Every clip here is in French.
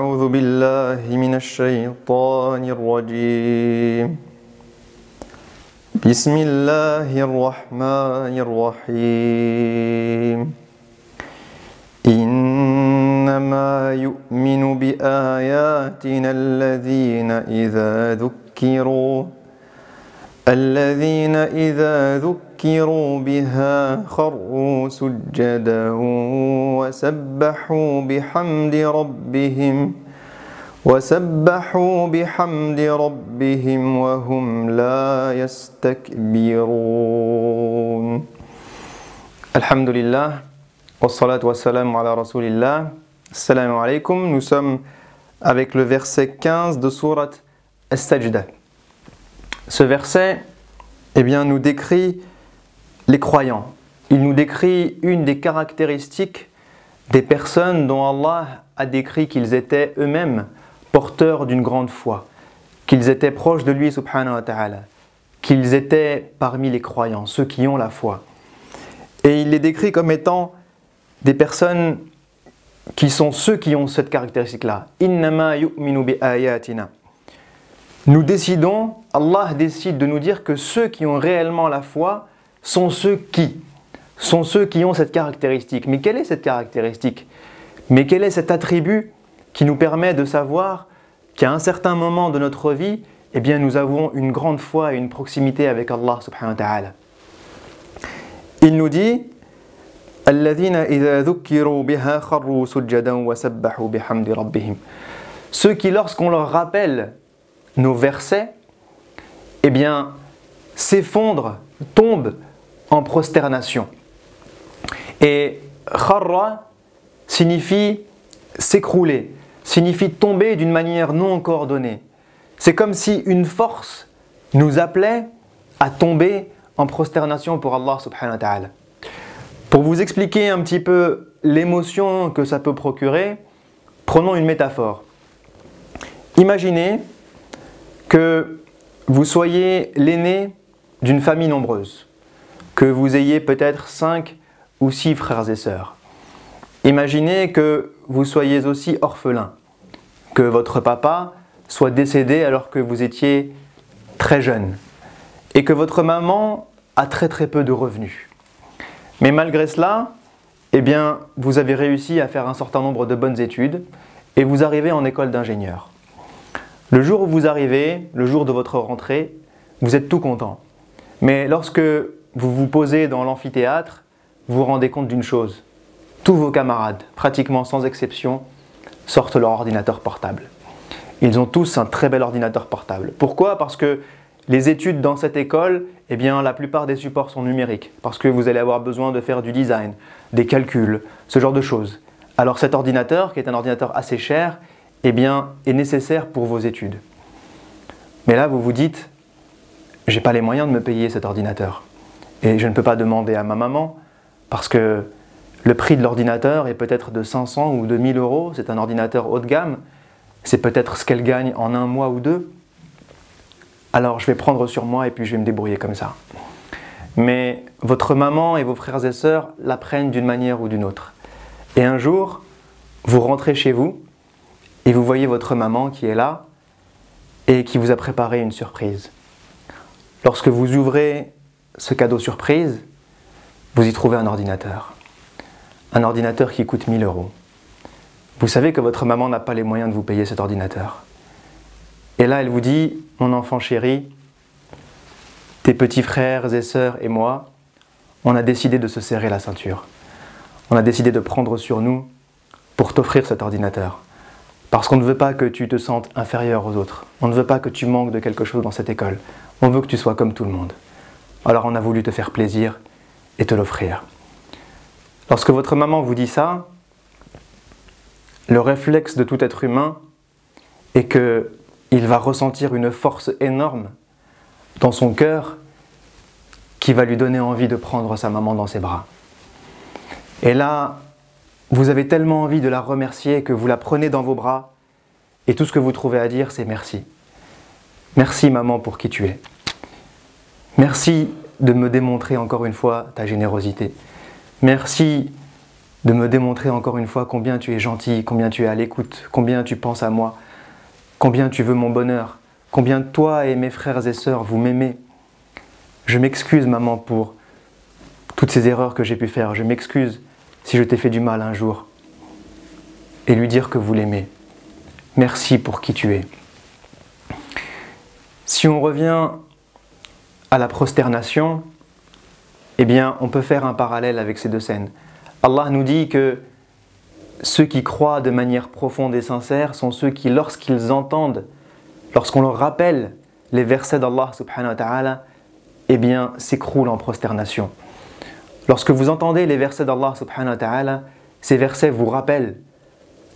أعوذ بالله من الشيطان الرجيم بسم الله الرحمن الرحيم إنما يؤمن بآياتنا الذين إذا ذكروا بها خروا سجدا وسبحوا بحمد ربهم وهم لا يستكبرون. الحمد لله والصلاة والسلام ala Rasulillah. Assalamu alaikum. Nous sommes avec le verset 15 de Surat As-Sajda. Ce verset nous décrit les croyants. Il nous décrit une des caractéristiques des personnes dont Allah a décrit qu'ils étaient eux-mêmes porteurs d'une grande foi, qu'ils étaient proches de lui subhanahu wa ta'ala, qu'ils étaient parmi les croyants, ceux qui ont la foi. Et il les décrit comme étant des personnes qui sont ceux qui ont cette caractéristique-là. Innama yu'minu bi ayatina. Nous décidons, Allah décide de nous dire que ceux qui ont réellement la foi sont ceux qui ont cette caractéristique. Mais quelle est cette caractéristique? Mais quel est cet attribut qui nous permet de savoir qu'à un certain moment de notre vie, nous avons une grande foi et une proximité avec Allah subhanahu wa ta'ala. Il nous dit ceux qui, lorsqu'on leur rappelle nos versets, s'effondrent, tombent en prosternation. Et kharra signifie s'écrouler, signifie tomber d'une manière non coordonnée. C'est comme si une force nous appelait à tomber en prosternation pour Allah subhanahu wa ta'ala. Pour vous expliquer un petit peu l'émotion que ça peut procurer, prenons une métaphore. Imaginez que vous soyez l'aîné d'une famille nombreuse, que vous ayez peut-être 5 ou 6 frères et sœurs. Imaginez que vous soyez aussi orphelin, que votre papa soit décédé alors que vous étiez très jeune et que votre maman a très peu de revenus. Mais malgré cela, vous avez réussi à faire un certain nombre de bonnes études et vous arrivez en école d'ingénieur. Le jour où vous arrivez, le jour de votre rentrée, vous êtes tout content. Mais lorsque vous vous posez dans l'amphithéâtre, vous vous rendez compte d'une chose. Tous vos camarades, pratiquement sans exception, sortent leur ordinateur portable. Ils ont tous un très bel ordinateur portable. Pourquoi? Parce que les études dans cette école, la plupart des supports sont numériques. Parce que vous allez avoir besoin de faire du design, des calculs, ce genre de choses. Alors cet ordinateur, qui est un ordinateur assez cher, est nécessaire pour vos études. Mais là, vous vous dites, j'ai pas les moyens de me payer cet ordinateur. Et je ne peux pas demander à ma maman, parce que le prix de l'ordinateur est peut-être de 500 ou de 1000 euros. C'est un ordinateur haut de gamme. C'est peut-être ce qu'elle gagne en un mois ou deux. Alors je vais prendre sur moi et puis je vais me débrouiller comme ça. Mais votre maman et vos frères et sœurs l'apprennent d'une manière ou d'une autre. Et un jour, vous rentrez chez vous et vous voyez votre maman qui est là et qui vous a préparé une surprise. Lorsque vous ouvrez ce cadeau surprise, vous y trouvez un ordinateur. Un ordinateur qui coûte 1000 euros. Vous savez que votre maman n'a pas les moyens de vous payer cet ordinateur. Et là, elle vous dit, mon enfant chéri, tes petits frères et sœurs et moi, on a décidé de se serrer la ceinture. On a décidé de prendre sur nous pour t'offrir cet ordinateur. Parce qu'on ne veut pas que tu te sentes inférieur aux autres. On ne veut pas que tu manques de quelque chose dans cette école. On veut que tu sois comme tout le monde. Alors on a voulu te faire plaisir et te l'offrir. Lorsque votre maman vous dit ça, le réflexe de tout être humain est qu'il va ressentir une force énorme dans son cœur qui va lui donner envie de prendre sa maman dans ses bras. Et là, vous avez tellement envie de la remercier que vous la prenez dans vos bras et tout ce que vous trouvez à dire, c'est merci. Merci maman pour qui tu es. Merci de me démontrer encore une fois ta générosité. Merci de me démontrer encore une fois combien tu es gentil, combien tu es à l'écoute, combien tu penses à moi, combien tu veux mon bonheur, combien toi et mes frères et sœurs vous m'aimez. Je m'excuse maman pour toutes ces erreurs que j'ai pu faire, je m'excuse si je t'ai fait du mal un jour. Et lui dire que vous l'aimez. Merci pour qui tu es. Si on revient à la prosternation, eh bien, on peut faire un parallèle avec ces deux scènes. Allah nous dit que ceux qui croient de manière profonde et sincère sont ceux qui, lorsqu'ils entendent, lorsqu'on leur rappelle les versets d'Allah subhanahu wa ta'ala, eh bien, s'écroulent en prosternation. Lorsque vous entendez les versets d'Allah subhanahu wa ta'ala, ces versets vous rappellent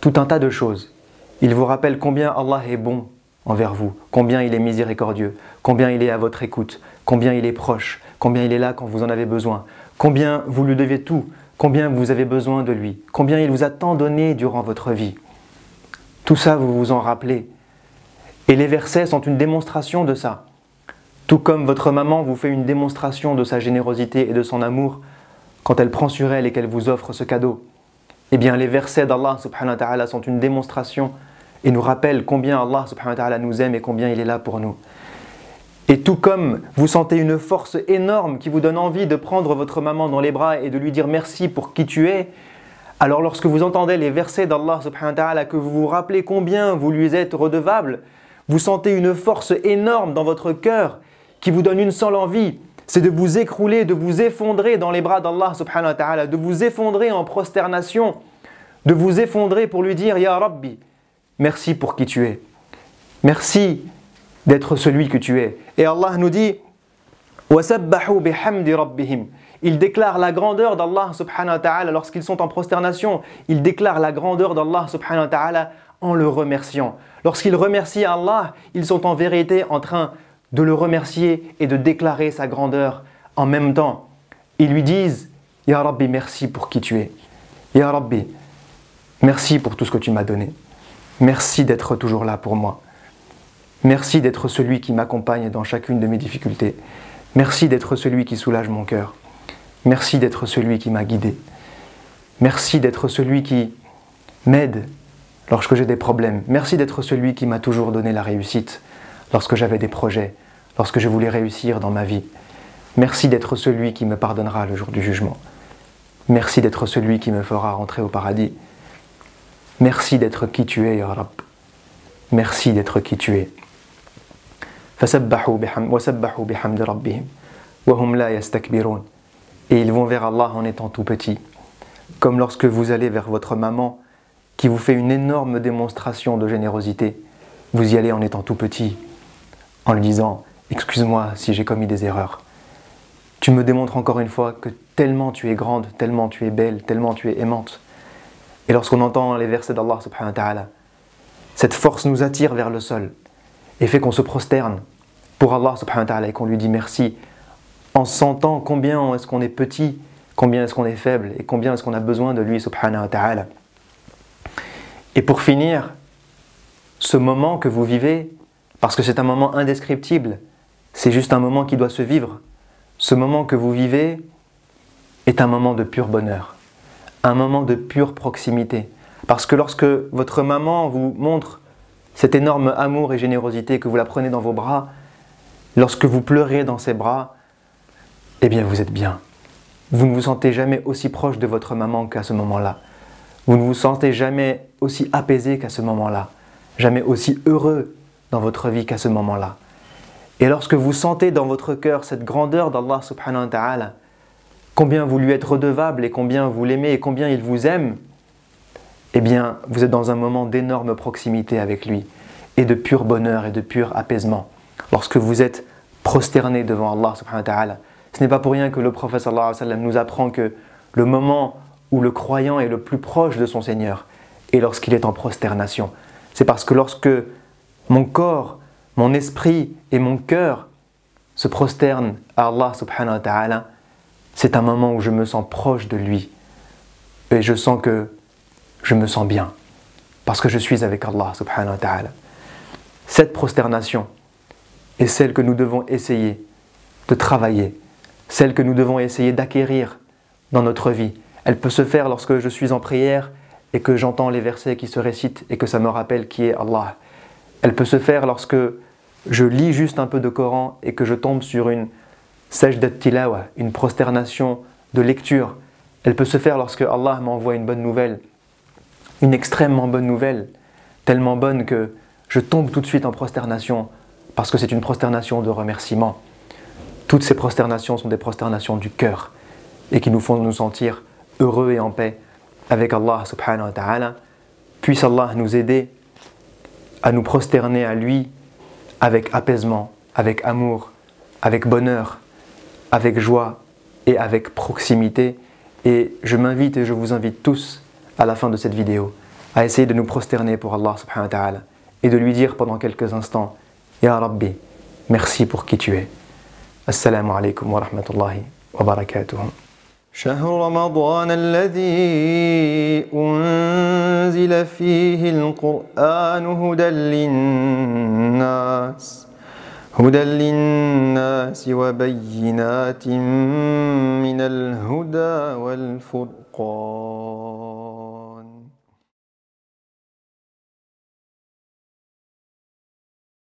tout un tas de choses. Ils vous rappellent combien Allah est bon envers vous, combien il est miséricordieux, combien il est à votre écoute, combien il est proche, combien il est là quand vous en avez besoin, combien vous lui devez tout, combien vous avez besoin de lui, combien il vous a tant donné durant votre vie. Tout ça, vous vous en rappelez. Et les versets sont une démonstration de ça. Tout comme votre maman vous fait une démonstration de sa générosité et de son amour quand elle prend sur elle et qu'elle vous offre ce cadeau. Eh bien, les versets d'Allah subhanahu wa ta'ala sont une démonstration et nous rappellent combien Allah subhanahu wa ta'ala nous aime et combien il est là pour nous. Et tout comme vous sentez une force énorme qui vous donne envie de prendre votre maman dans les bras et de lui dire merci pour qui tu es, alors lorsque vous entendez les versets d'Allah subhanahu wa ta'ala, que vous vous rappelez combien vous lui êtes redevable, vous sentez une force énorme dans votre cœur qui vous donne une seule envie, c'est de vous écrouler, de vous effondrer dans les bras d'Allah subhanahu wa ta'ala, de vous effondrer en prosternation, de vous effondrer pour lui dire « Ya Rabbi, merci pour qui tu es. Merci d'être celui que tu es. » Et Allah nous dit « وَسَبَّحُوا بِحَمْدِ رَبِّهِمْ » Ils déclarent la grandeur d'Allah subhanahu wa ta'ala lorsqu'ils sont en prosternation. Ils déclarent la grandeur d'Allah subhanahu wa ta'ala en le remerciant. Lorsqu'ils remercient Allah, ils sont en vérité en train de le remercier et de déclarer sa grandeur en même temps. Ils lui disent « Ya Rabbi, merci pour qui tu es. Ya Rabbi, merci pour tout ce que tu m'as donné. Merci d'être toujours là pour moi. Merci d'être celui qui m'accompagne dans chacune de mes difficultés. Merci d'être celui qui soulage mon cœur. Merci d'être celui qui m'a guidé. Merci d'être celui qui m'aide lorsque j'ai des problèmes. Merci d'être celui qui m'a toujours donné la réussite lorsque j'avais des projets, lorsque je voulais réussir dans ma vie. Merci d'être celui qui me pardonnera le jour du jugement. Merci d'être celui qui me fera rentrer au paradis. Merci d'être qui tu es, Ya Rabb. Merci d'être qui tu es. وَسَبَّحُوا بِحَمْدِ رَبِّهِمْ وَهُمْ لَا يَسْتَكْبِرُونَ. Et ils vont vers Allah en étant tout petits. Comme lorsque vous allez vers votre maman qui vous fait une énorme démonstration de générosité. Vous y allez en étant tout petit, en lui disant « Excuse-moi si j'ai commis des erreurs. Tu me démontres encore une fois que tellement tu es grande, tellement tu es belle, tellement tu es aimante. » Et lorsqu'on entend les versets d'Allah subhanahu wa ta'ala, cette force nous attire vers le sol et fait qu'on se prosterne pour Allah subhanahu wa ta'ala et qu'on lui dit merci en sentant combien est-ce qu'on est petit, combien est-ce qu'on est faible et combien est-ce qu'on a besoin de lui subhanahu wa ta'ala. Et pour finir, ce moment que vous vivez, parce que c'est un moment indescriptible, c'est juste un moment qui doit se vivre. Ce moment que vous vivez est un moment de pur bonheur, un moment de pure proximité. Parce que lorsque votre maman vous montre cet énorme amour et générosité, que vous la prenez dans vos bras, lorsque vous pleurez dans ses bras, eh bien vous êtes bien. Vous ne vous sentez jamais aussi proche de votre maman qu'à ce moment-là. Vous ne vous sentez jamais aussi apaisé qu'à ce moment-là. Jamais aussi heureux dans votre vie qu'à ce moment-là. Et lorsque vous sentez dans votre cœur cette grandeur d'Allah subhanahu wa ta'ala, combien vous lui êtes redevable et combien vous l'aimez et combien il vous aime, eh bien vous êtes dans un moment d'énorme proximité avec lui et de pur bonheur et de pur apaisement. Lorsque vous êtes prosterné devant Allah subhanahu wa ta'ala, ce n'est pas pour rien que le prophète sallallahu alayhi wa sallam nous apprend que le moment où le croyant est le plus proche de son Seigneur est lorsqu'il est en prosternation. C'est parce que lorsque mon corps, mon esprit et mon cœur se prosternent à Allah subhanahu wa ta'ala, c'est un moment où je me sens proche de lui. Et je sens que je me sens bien. Parce que je suis avec Allah subhanahu wa ta'ala. Cette prosternation est celle que nous devons essayer de travailler, celle que nous devons essayer d'acquérir dans notre vie. Elle peut se faire lorsque je suis en prière et que j'entends les versets qui se récitent et que ça me rappelle qui est Allah. Elle peut se faire lorsque je lis juste un peu de Coran et que je tombe sur une sajdat tilawa, une prosternation de lecture. Elle peut se faire lorsque Allah m'envoie une bonne nouvelle, une extrêmement bonne nouvelle, tellement bonne que je tombe tout de suite en prosternation parce que c'est une prosternation de remerciement. Toutes ces prosternations sont des prosternations du cœur et qui nous font nous sentir heureux et en paix avec Allah subhanahu wa ta'ala. Puisse Allah nous aider à nous prosterner à lui avec apaisement, avec amour, avec bonheur, avec joie et avec proximité. Et je m'invite et je vous invite tous à la fin de cette vidéo à essayer de nous prosterner pour Allah subhanahu wa ta'ala et de lui dire pendant quelques instants Ya Rabbi, merci pour qui tu es. Assalamu alaikum wa rahmatullahi wa barakatuh. شهر رمضان الذي أنزل فيه القرآن هدى للناس وبينات من الهدى والفرقان